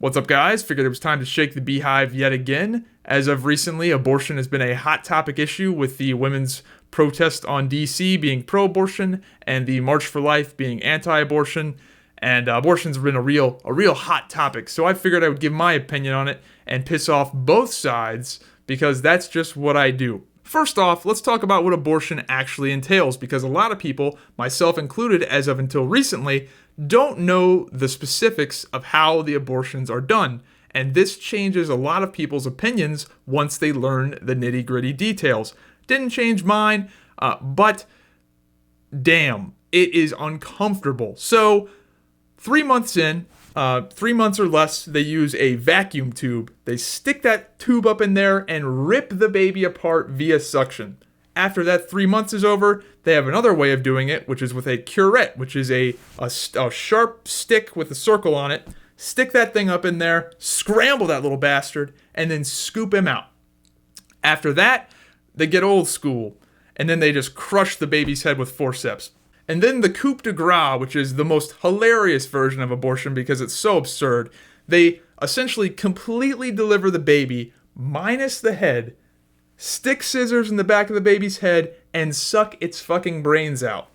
What's up, guys? Figured it was time to shake the beehive yet again. As of recently, abortion has been a hot topic issue with the women's protest on DC being pro-abortion and the March for Life being anti-abortion. And abortion's been a real hot topic. So I figured I would give my opinion on it and piss off both sides because that's just what I do. First off, let's talk about what abortion actually entails, because a lot of people, myself included as of until recently, don't know the specifics of how the abortions are done. And this changes a lot of people's opinions once they learn the nitty-gritty details. Didn't change mine, but damn, it is uncomfortable. So, 3 months in, 3 months or less, they use a vacuum tube. They stick that tube up in there and rip the baby apart via suction. After that 3 months is over, they have another way of doing it, which is with a curette, which is a sharp stick with a circle on it. Stick that thing up in there, scramble that little bastard, and then scoop him out. After that, they get old school, and then they just crush the baby's head with forceps. And then the coup de grace, which is the most hilarious version of abortion because it's so absurd. They essentially completely deliver the baby, minus the head, stick scissors in the back of the baby's head, and suck its fucking brains out.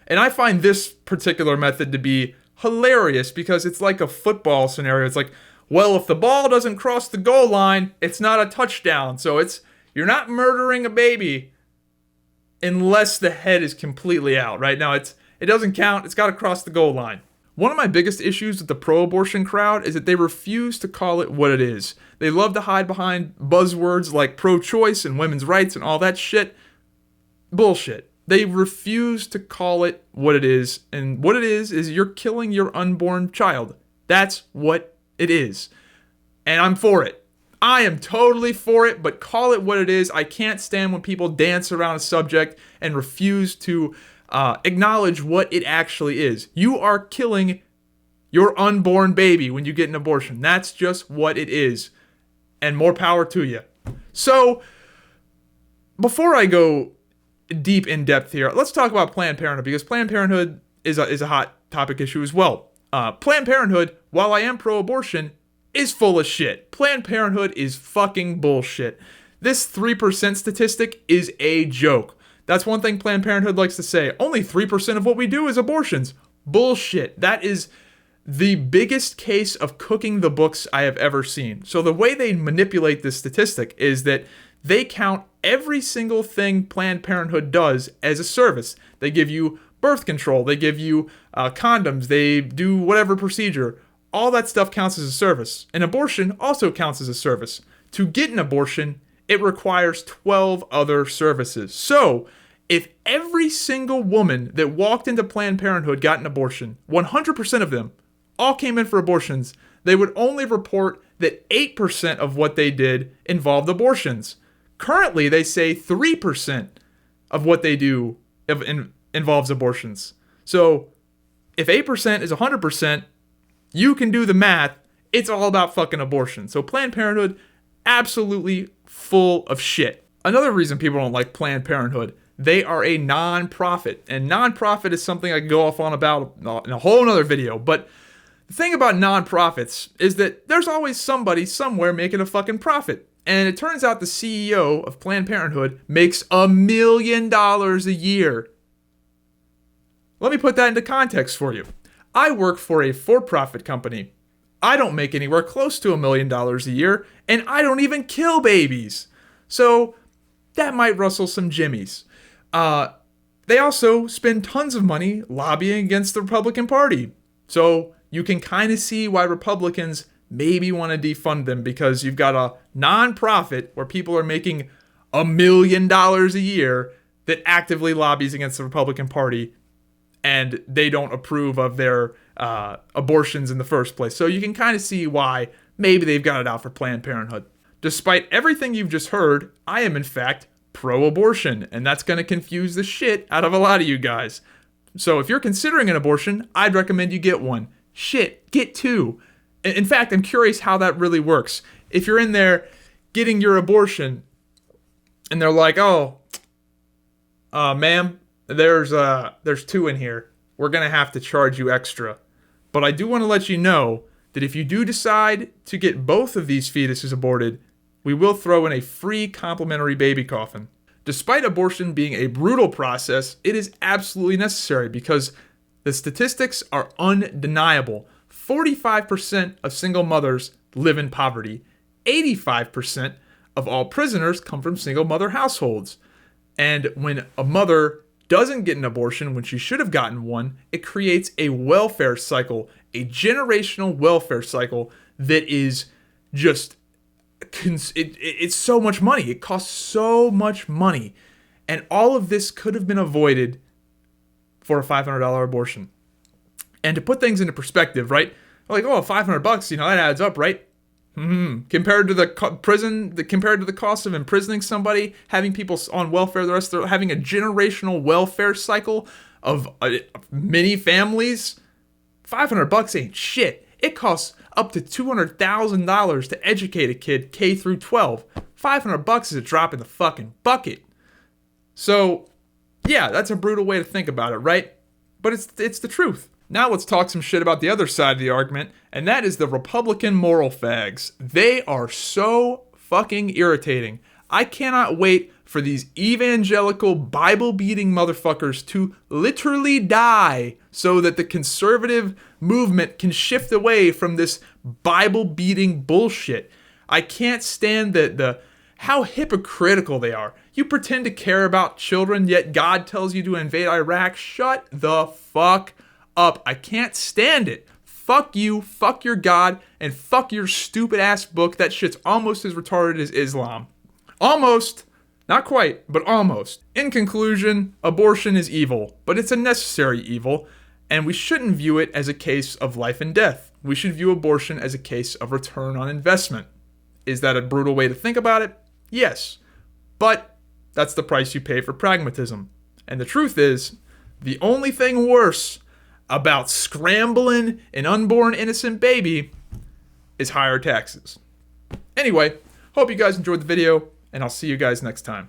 And I find this particular method to be hilarious because it's like a football scenario. It's like, well, if the ball doesn't cross the goal line, it's not a touchdown. So you're not murdering a baby unless the head is completely out. Right now, it doesn't count. It's got to cross the goal line. One of my biggest issues with the pro-abortion crowd is that they refuse to call it what it is. They love to hide behind buzzwords like pro-choice and women's rights and all that shit. Bullshit. They refuse to call it what it is, and what it is you're killing your unborn child. That's what it is. And I'm for it. I am totally for it, but call it what it is. I can't stand when people dance around a subject and refuse to acknowledge what it actually is. You are killing your unborn baby when you get an abortion. That's just what it is. And more power to you. So, before I go deep in depth here, let's talk about Planned Parenthood, because Planned Parenthood is a hot topic issue as well. Planned Parenthood, while I am pro-abortion, is full of shit. Planned Parenthood is fucking bullshit. This 3% statistic is a joke. That's one thing Planned Parenthood likes to say. Only 3% of what we do is abortions. Bullshit. That is the biggest case of cooking the books I have ever seen. So the way they manipulate this statistic is that they count every single thing Planned Parenthood does as a service. They give you birth control. They give you condoms. They do whatever procedure. All that stuff counts as a service. An abortion also counts as a service. To get an abortion, it requires 12 other services. So, if every single woman that walked into Planned Parenthood got an abortion, 100% of them all came in for abortions, they would only report that 8% of what they did involved abortions. Currently, they say 3% of what they do involves abortions. So, if 8% is 100%, you can do the math. It's all about fucking abortion. So Planned Parenthood, absolutely full of shit. Another reason people don't like Planned Parenthood, they are a non-profit. And non-profit is something I can go off on about in a whole nother video. But the thing about non-profits is that there's always somebody somewhere making a fucking profit. And it turns out the CEO of Planned Parenthood makes $1 million a year. Let me put that into context for you. I work for a for-profit company. I don't make anywhere close to $1 million a year, and I don't even kill babies. So that might rustle some jimmies. They also spend tons of money lobbying against the Republican Party. So you can kind of see why Republicans maybe want to defund them, because you've got a non-profit where people are making $1 million a year that actively lobbies against the Republican Party, and they don't approve of their abortions in the first place. So you can kind of see why maybe they've got it out for Planned Parenthood. Despite everything you've just heard, I am in fact pro-abortion, and that's going to confuse the shit out of a lot of you guys. So if you're considering an abortion, I'd recommend you get one. Shit, get two. In fact, I'm curious how that really works. If you're in there getting your abortion, and they're like, oh, ma'am, there's two in here. We're going to have to charge you extra. But I do want to let you know that if you do decide to get both of these fetuses aborted, we will throw in a free complimentary baby coffin. Despite abortion being a brutal process, it is absolutely necessary because the statistics are undeniable. 45% of single mothers live in poverty. 85% of all prisoners come from single mother households. And when a mother doesn't get an abortion when she should have gotten one, it creates a welfare cycle, a generational welfare cycle that is just, it's so much money. It costs so much money. And all of this could have been avoided for a $500 abortion. And to put things into perspective, right? Like, oh, $500, that adds up, right? Compared to the compared to the cost of imprisoning somebody, having people on welfare the rest of their, having a generational welfare cycle of many families, $500 ain't shit. It costs up to $200,000 to educate a kid K through 12. $500 is a drop in the fucking bucket. So, yeah, that's a brutal way to think about it, right? But it's the truth. Now let's talk some shit about the other side of the argument, and that is the Republican moral fags. They are so fucking irritating. I cannot wait for these evangelical, Bible-beating motherfuckers to literally die so that the conservative movement can shift away from this Bible-beating bullshit. I can't stand how hypocritical they are. You pretend to care about children, yet God tells you to invade Iraq. Shut the fuck up. I can't stand it. Fuck you, fuck your God, and fuck your stupid ass book. That shit's almost as retarded as Islam. Almost. Not quite, but almost. In conclusion, abortion is evil, but it's a necessary evil, and we shouldn't view it as a case of life and death. We should view abortion as a case of return on investment. Is that a brutal way to think about it? Yes. But that's the price you pay for pragmatism. And the truth is, the only thing worse about scrambling an unborn innocent baby is higher taxes. Anyway, hope you guys enjoyed the video, and I'll see you guys next time.